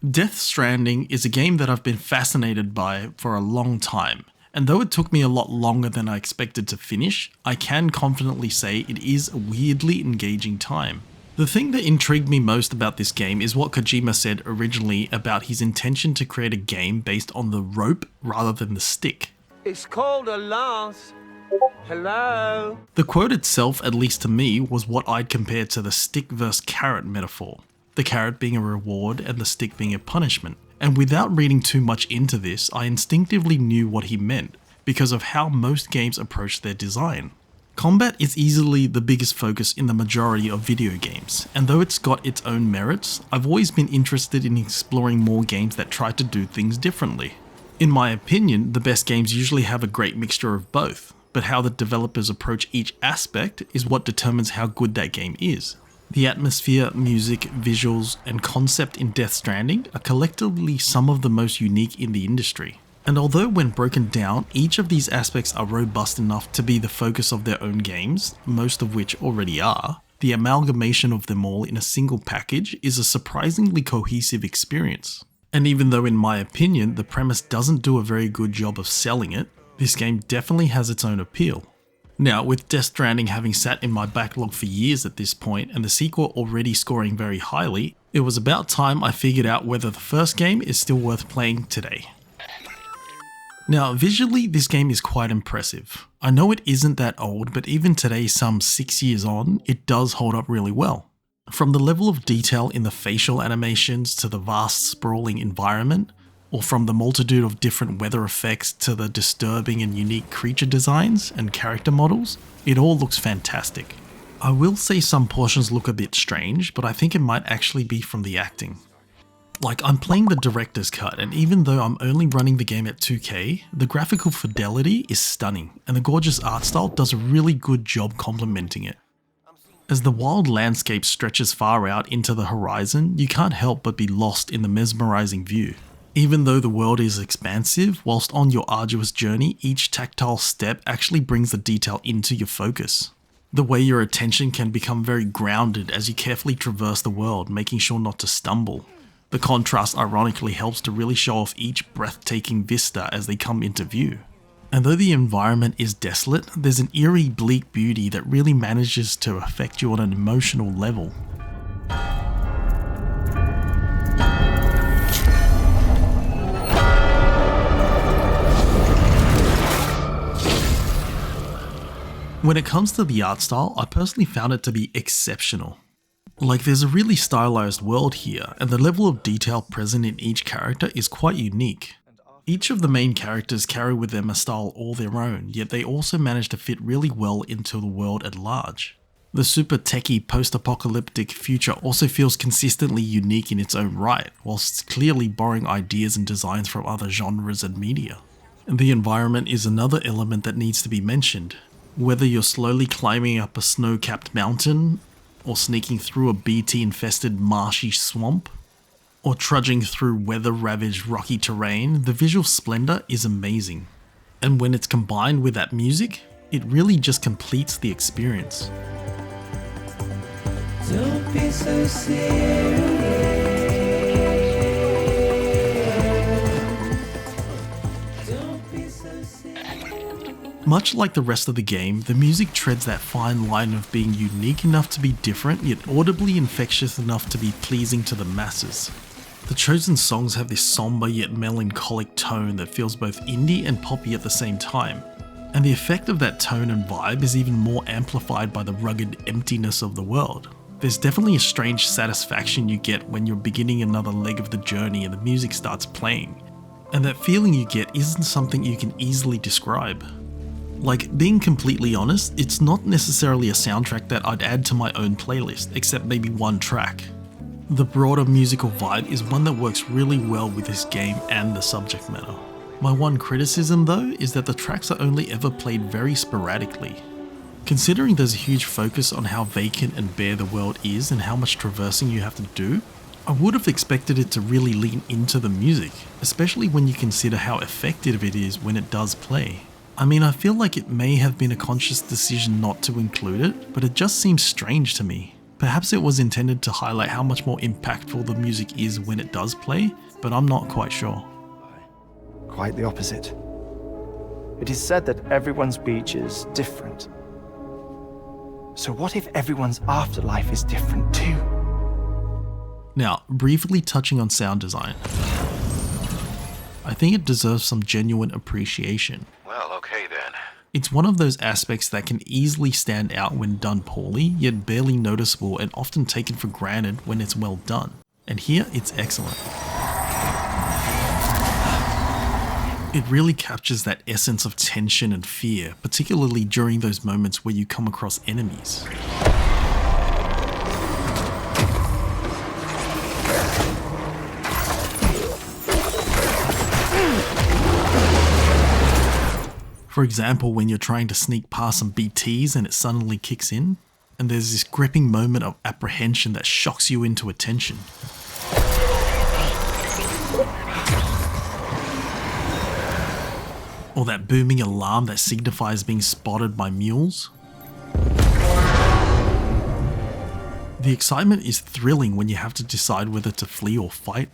Death Stranding is a game that I've been fascinated by for a long time, and though it took me a lot longer than I expected to finish, I can confidently say it is a weirdly engaging time. The thing that intrigued me most about this game is what Kojima said originally about his intention to create a game based on the rope rather than the stick. It's called a lance. Hello? The quote itself, at least to me, was what I'd compare to the stick versus carrot metaphor. The carrot being a reward and the stick being a punishment. And without reading too much into this, I instinctively knew what he meant because of how most games approach their design. Combat is easily the biggest focus in the majority of video games, and though it's got its own merits, I've always been interested in exploring more games that try to do things differently. In my opinion, the best games usually have a great mixture of both, but how the developers approach each aspect is what determines how good that game is. The atmosphere, music, visuals, and concept in Death Stranding are collectively some of the most unique in the industry. And although when broken down, each of these aspects are robust enough to be the focus of their own games, most of which already are, the amalgamation of them all in a single package is a surprisingly cohesive experience. And even though in my opinion the premise doesn't do a very good job of selling it, this game definitely has its own appeal. Now, with Death Stranding having sat in my backlog for years at this point and the sequel already scoring very highly, it was about time I figured out whether the first game is still worth playing today. Now, visually, this game is quite impressive. I know it isn't that old, but even today, some 6 years on, it does hold up really well. From the level of detail in the facial animations to the vast sprawling environment, or from the multitude of different weather effects to the disturbing and unique creature designs and character models, it all looks fantastic. I will say some portions look a bit strange, but I think it might actually be from the acting. Like, I'm playing the director's cut, and even though I'm only running the game at 2K, the graphical fidelity is stunning, and the gorgeous art style does a really good job complementing it. As the wild landscape stretches far out into the horizon, you can't help but be lost in the mesmerizing view. Even though the world is expansive, whilst on your arduous journey, each tactile step actually brings the detail into your focus. The way your attention can become very grounded as you carefully traverse the world, making sure not to stumble. The contrast ironically helps to really show off each breathtaking vista as they come into view. And though the environment is desolate, there's an eerie, bleak beauty that really manages to affect you on an emotional level. When it comes to the art style, I personally found it to be exceptional. Like, there's a really stylized world here, and the level of detail present in each character is quite unique. Each of the main characters carry with them a style all their own, yet they also manage to fit really well into the world at large. The super techie post-apocalyptic future also feels consistently unique in its own right, whilst clearly borrowing ideas and designs from other genres and media. And the environment is another element that needs to be mentioned. Whether you're slowly climbing up a snow-capped mountain, or sneaking through a BT-infested marshy swamp, or trudging through weather-ravaged rocky terrain, the visual splendor is amazing. And when it's combined with that music, it really just completes the experience. Don't be so serious. Much like the rest of the game, the music treads that fine line of being unique enough to be different, yet audibly infectious enough to be pleasing to the masses. The chosen songs have this somber yet melancholic tone that feels both indie and poppy at the same time. And the effect of that tone and vibe is even more amplified by the rugged emptiness of the world. There's definitely a strange satisfaction you get when you're beginning another leg of the journey and the music starts playing. And that feeling you get isn't something you can easily describe. Like, being completely honest, it's not necessarily a soundtrack that I'd add to my own playlist, except maybe one track. The broader musical vibe is one that works really well with this game and the subject matter. My one criticism though is that the tracks are only ever played very sporadically. Considering there's a huge focus on how vacant and bare the world is and how much traversing you have to do, I would have expected it to really lean into the music, especially when you consider how effective it is when it does play. I mean, I feel like it may have been a conscious decision not to include it, but it just seems strange to me. Perhaps it was intended to highlight how much more impactful the music is when it does play, but I'm not quite sure. Quite the opposite. It is said that everyone's beach is different. So what if everyone's afterlife is different too? Now, briefly touching on sound design. I think it deserves some genuine appreciation. Well, okay then. It's one of those aspects that can easily stand out when done poorly, yet barely noticeable and often taken for granted when it's well done. And here, it's excellent. It really captures that essence of tension and fear, particularly during those moments where you come across enemies. For example, when you're trying to sneak past some BTs and it suddenly kicks in, and there's this gripping moment of apprehension that shocks you into attention. Or that booming alarm that signifies being spotted by mules. The excitement is thrilling when you have to decide whether to flee or fight.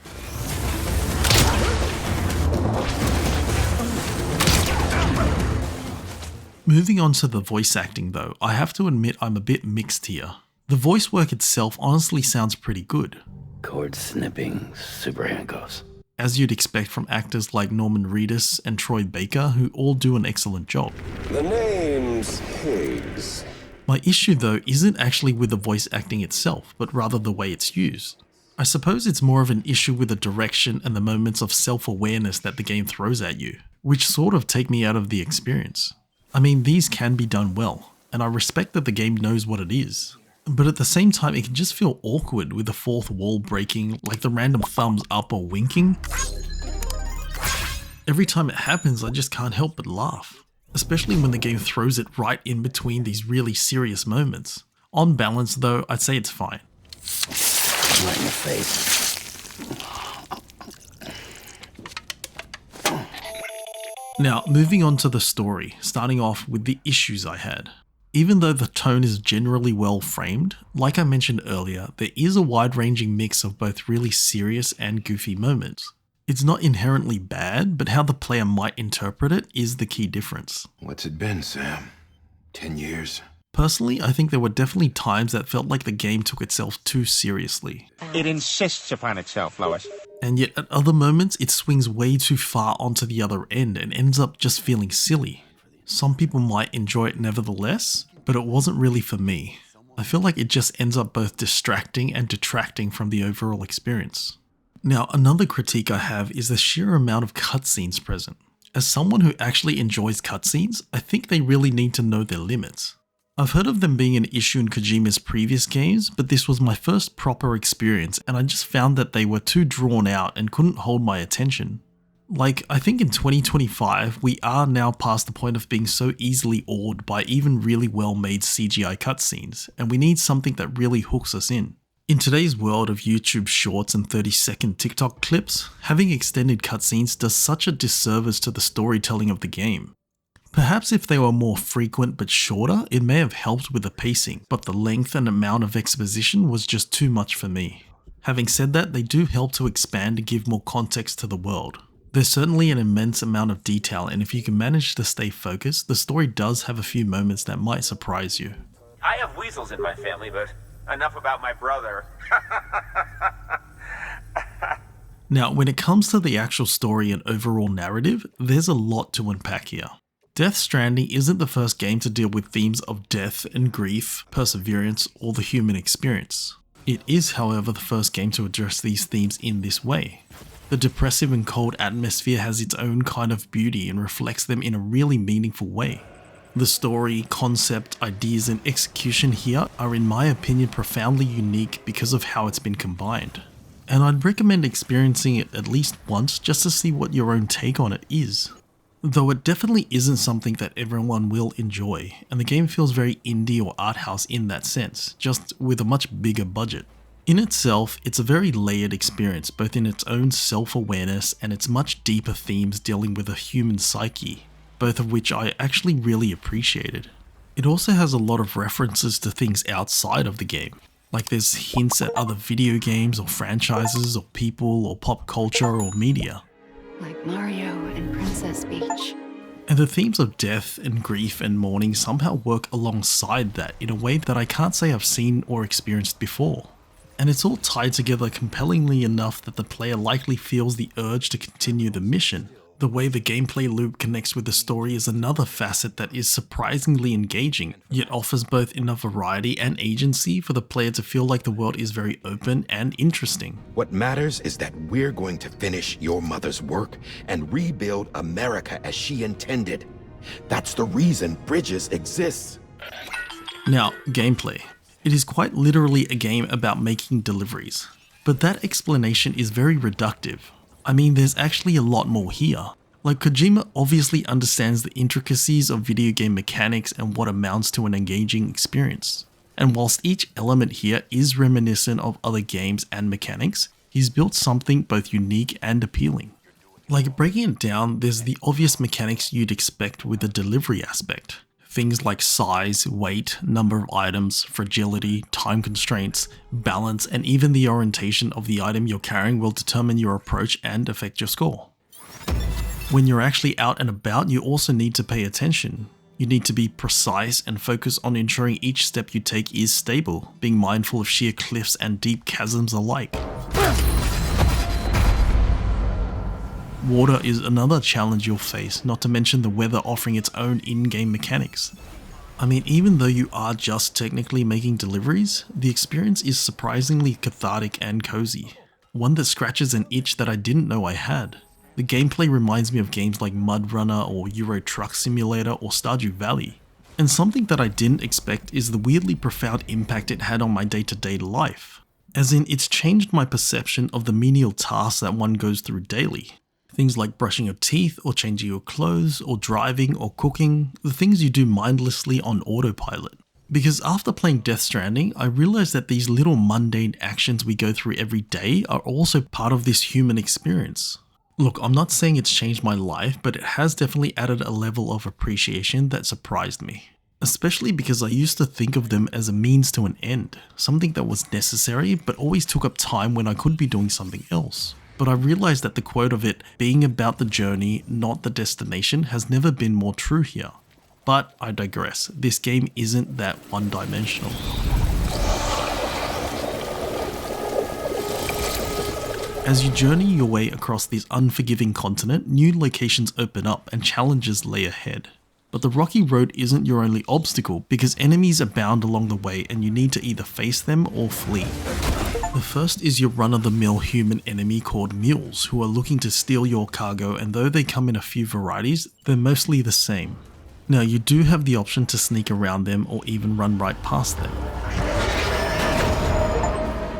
Moving on to the voice acting though, I have to admit I'm a bit mixed here. The voice work itself honestly sounds pretty good. Cord snipping super handcuffs. As you'd expect from actors like Norman Reedus and Troy Baker, who all do an excellent job. The name's Higgs. My issue though isn't actually with the voice acting itself, but rather the way it's used. I suppose it's more of an issue with the direction and the moments of self-awareness that the game throws at you, which sort of take me out of the experience. I mean, these can be done well, and I respect that the game knows what it is. But at the same time, it can just feel awkward with the fourth wall breaking, like the random thumbs up or winking. Every time it happens, I just can't help but laugh, especially when the game throws it right in between these really serious moments. On balance though, I'd say it's fine. Right in the face. Now, moving on to the story, starting off with the issues I had. Even though the tone is generally well framed, like I mentioned earlier, there is a wide-ranging mix of both really serious and goofy moments. It's not inherently bad, but how the player might interpret it is the key difference. What's it been, Sam? 10 years? Personally, I think there were definitely times that felt like the game took itself too seriously. It insists upon itself, Lois. And yet at other moments, it swings way too far onto the other end and ends up just feeling silly. Some people might enjoy it nevertheless, but it wasn't really for me. I feel like it just ends up both distracting and detracting from the overall experience. Now, another critique I have is the sheer amount of cutscenes present. As someone who actually enjoys cutscenes, I think they really need to know their limits. I've heard of them being an issue in Kojima's previous games, but this was my first proper experience and I just found that they were too drawn out and couldn't hold my attention. Like, I think in 2025, we are now past the point of being so easily awed by even really well made CGI cutscenes, and we need something that really hooks us in. In today's world of YouTube shorts and 30-second TikTok clips, having extended cutscenes does such a disservice to the storytelling of the game. Perhaps if they were more frequent but shorter, it may have helped with the pacing, but the length and amount of exposition was just too much for me. Having said that, they do help to expand and give more context to the world. There's certainly an immense amount of detail, and if you can manage to stay focused, the story does have a few moments that might surprise you. I have weasels in my family, but enough about my brother. Now, when it comes to the actual story and overall narrative, there's a lot to unpack here. Death Stranding isn't the first game to deal with themes of death and grief, perseverance, or the human experience. It is, however, the first game to address these themes in this way. The depressive and cold atmosphere has its own kind of beauty and reflects them in a really meaningful way. The story, concept, ideas, and execution here are, in my opinion, profoundly unique because of how it's been combined. And I'd recommend experiencing it at least once just to see what your own take on it is. Though it definitely isn't something that everyone will enjoy, and the game feels very indie or art house in that sense, just with a much bigger budget. In itself, it's a very layered experience, both in its own self-awareness and its much deeper themes dealing with a human psyche, both of which I actually really appreciated. It also has a lot of references to things outside of the game. Like there's hints at other video games or franchises or people or pop culture or media. Like Mario and Princess Peach. And the themes of death and grief and mourning somehow work alongside that in a way that I can't say I've seen or experienced before. And it's all tied together compellingly enough that the player likely feels the urge to continue the mission. The way the gameplay loop connects with the story is another facet that is surprisingly engaging, yet offers both enough variety and agency for the player to feel like the world is very open and interesting. What matters is that we're going to finish your mother's work and rebuild America as she intended. That's the reason Bridges exists. Now, gameplay. It is quite literally a game about making deliveries, but that explanation is very reductive. I mean, there's actually a lot more here. Like, Kojima obviously understands the intricacies of video game mechanics and what amounts to an engaging experience. And whilst each element here is reminiscent of other games and mechanics, he's built something both unique and appealing. Like, breaking it down, there's the obvious mechanics you'd expect with the delivery aspect. Things like size, weight, number of items, fragility, time constraints, balance, and even the orientation of the item you're carrying will determine your approach and affect your score. When you're actually out and about, you also need to pay attention. You need to be precise and focus on ensuring each step you take is stable, being mindful of sheer cliffs and deep chasms alike. Water is another challenge you'll face, not to mention the weather offering its own in-game mechanics. I mean, even though you are just technically making deliveries, the experience is surprisingly cathartic and cozy. One that scratches an itch that I didn't know I had. The gameplay reminds me of games like Mud Runner or Euro Truck Simulator or Stardew Valley. And something that I didn't expect is the weirdly profound impact it had on my day-to-day life. As in, it's changed my perception of the menial tasks that one goes through daily. Things like brushing your teeth or changing your clothes or driving or cooking, the things you do mindlessly on autopilot. Because after playing Death Stranding, I realized that these little mundane actions we go through every day are also part of this human experience. Look, I'm not saying it's changed my life, but it has definitely added a level of appreciation that surprised me. Especially because I used to think of them as a means to an end, something that was necessary but always took up time when I could be doing something else. But I realized that the quote of it being about the journey, not the destination, has never been more true here. But I digress, this game isn't that one-dimensional. As you journey your way across this unforgiving continent, new locations open up and challenges lay ahead. But the rocky road isn't your only obstacle, because enemies abound along the way and you need to either face them or flee. The first is your run-of-the-mill human enemy called mules, who are looking to steal your cargo, and though they come in a few varieties, they're mostly the same. Now, you do have the option to sneak around them or even run right past them.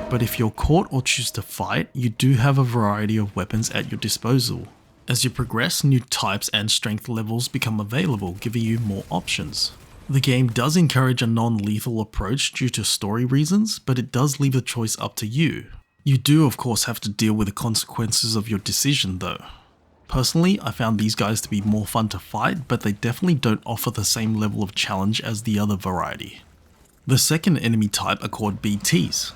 But if you're caught or choose to fight, you do have a variety of weapons at your disposal. As you progress, new types and strength levels become available, giving you more options. The game does encourage a non-lethal approach due to story reasons, but it does leave the choice up to you. You do of course have to deal with the consequences of your decision though. Personally, I found these guys to be more fun to fight, but they definitely don't offer the same level of challenge as the other variety. The second enemy type are called BTs.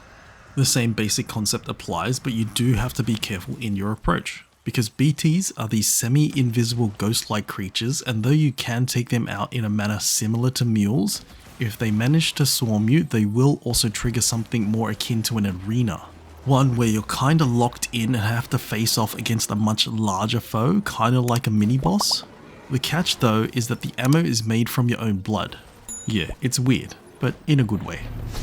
The same basic concept applies, but you do have to be careful in your approach. Because BTs are these semi-invisible ghost-like creatures, and though you can take them out in a manner similar to mules, if they manage to swarm you, they will also trigger something more akin to an arena. One where you're kinda locked in and have to face off against a much larger foe, kinda like a mini-boss. The catch though is that the ammo is made from your own blood. Yeah, it's weird, but in a good way.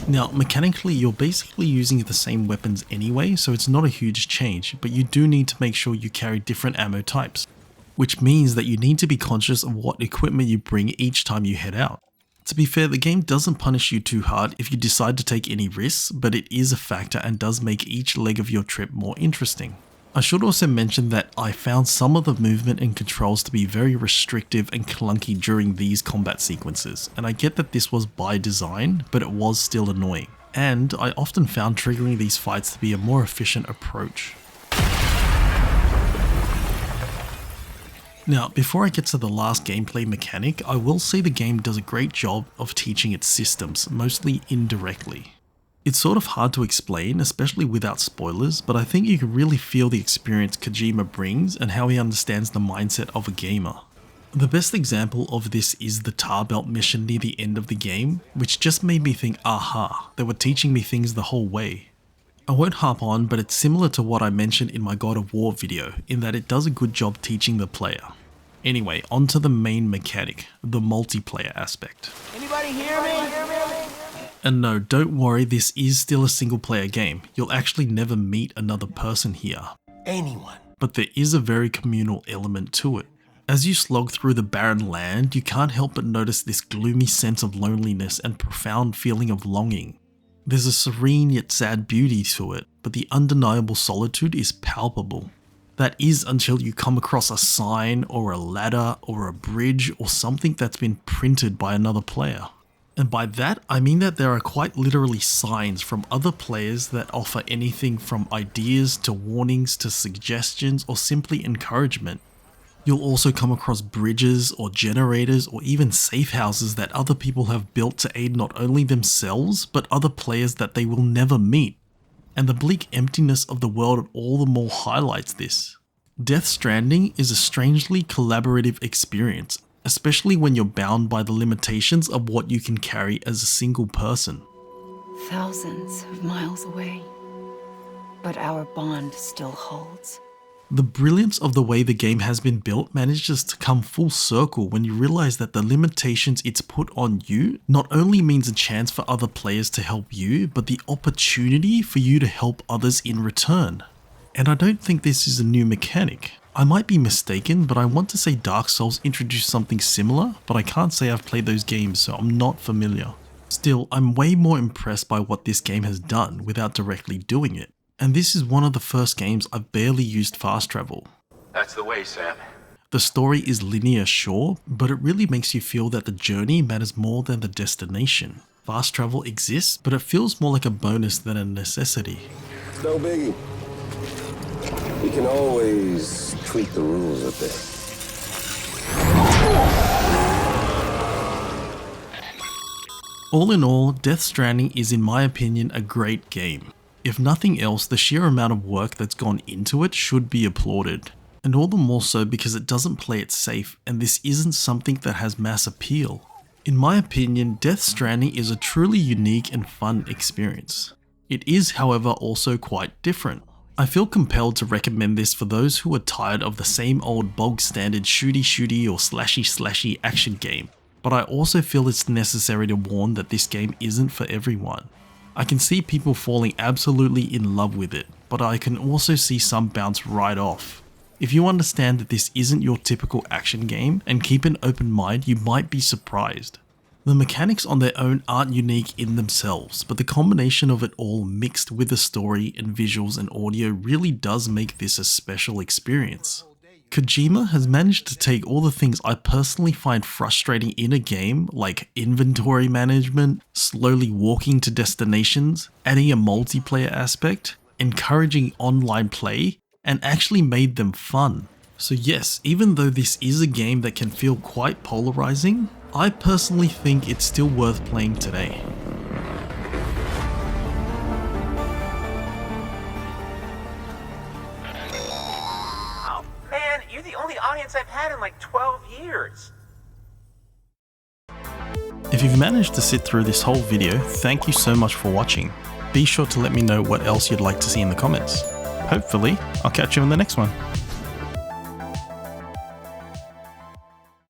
Now, mechanically, you're basically using the same weapons anyway, so it's not a huge change, but you do need to make sure you carry different ammo types, which means that you need to be conscious of what equipment you bring each time you head out. To be fair, the game doesn't punish you too hard if you decide to take any risks, but it is a factor and does make each leg of your trip more interesting. I should also mention that I found some of the movement and controls to be very restrictive and clunky during these combat sequences, and I get that this was by design, but it was still annoying. And I often found triggering these fights to be a more efficient approach. Now, before I get to the last gameplay mechanic, I will say the game does a great job of teaching its systems, mostly indirectly. It's sort of hard to explain, especially without spoilers, but I think you can really feel the experience Kojima brings and how he understands the mindset of a gamer. The best example of this is the tar belt mission near the end of the game, which just made me think, aha, they were teaching me things the whole way. I won't harp on, but it's similar to what I mentioned in my God of War video, in that it does a good job teaching the player. Anyway, on to the main mechanic, the multiplayer aspect. Anybody hear me? And no, don't worry, this is still a single player game. You'll actually never meet another person here. Anyone. But there is a very communal element to it. As you slog through the barren land, you can't help but notice this gloomy sense of loneliness and profound feeling of longing. There's a serene yet sad beauty to it, but the undeniable solitude is palpable. That is until you come across a sign or a ladder or a bridge or something that's been printed by another player. And by that, I mean that there are quite literally signs from other players that offer anything from ideas to warnings to suggestions or simply encouragement. You'll also come across bridges or generators or even safe houses that other people have built to aid not only themselves, but other players that they will never meet. And the bleak emptiness of the world all the more highlights this. Death Stranding is a strangely collaborative experience, especially when you're bound by the limitations of what you can carry as a single person. Thousands of miles away, but our bond still holds. The brilliance of the way the game has been built manages to come full circle when you realize that the limitations it's put on you not only means a chance for other players to help you, but the opportunity for you to help others in return. And I don't think this is a new mechanic. I might be mistaken, but I want to say Dark Souls introduced something similar, but I can't say I've played those games, so I'm not familiar. Still, I'm way more impressed by what this game has done without directly doing it. And this is one of the first games I've barely used fast travel. That's the way, Sam. The story is linear, sure, but it really makes you feel that the journey matters more than the destination. Fast travel exists, but it feels more like a bonus than a necessity. No biggie. We can always tweak the rules a bit. All in all, Death Stranding is in my opinion a great game. If nothing else, the sheer amount of work that's gone into it should be applauded. And all the more so because it doesn't play it safe, and this isn't something that has mass appeal. In my opinion, Death Stranding is a truly unique and fun experience. It is, however, also quite different. I feel compelled to recommend this for those who are tired of the same old bog standard shooty or slashy action game, but I also feel it's necessary to warn that this game isn't for everyone. I can see people falling absolutely in love with it, but I can also see some bounce right off. If you understand that this isn't your typical action game and keep an open mind, you might be surprised. The mechanics on their own aren't unique in themselves, but the combination of it all mixed with the story and visuals and audio really does make this a special experience. Kojima has managed to take all the things I personally find frustrating in a game, like inventory management, slowly walking to destinations, adding a multiplayer aspect, encouraging online play, and actually made them fun. So yes, even though this is a game that can feel quite polarizing, I personally think it's still worth playing today. You're the only audience I've had in like 12 years. If you've managed to sit through this whole video, thank you so much for watching. Be sure to let me know what else you'd like to see in the comments. Hopefully, I'll catch you in the next one.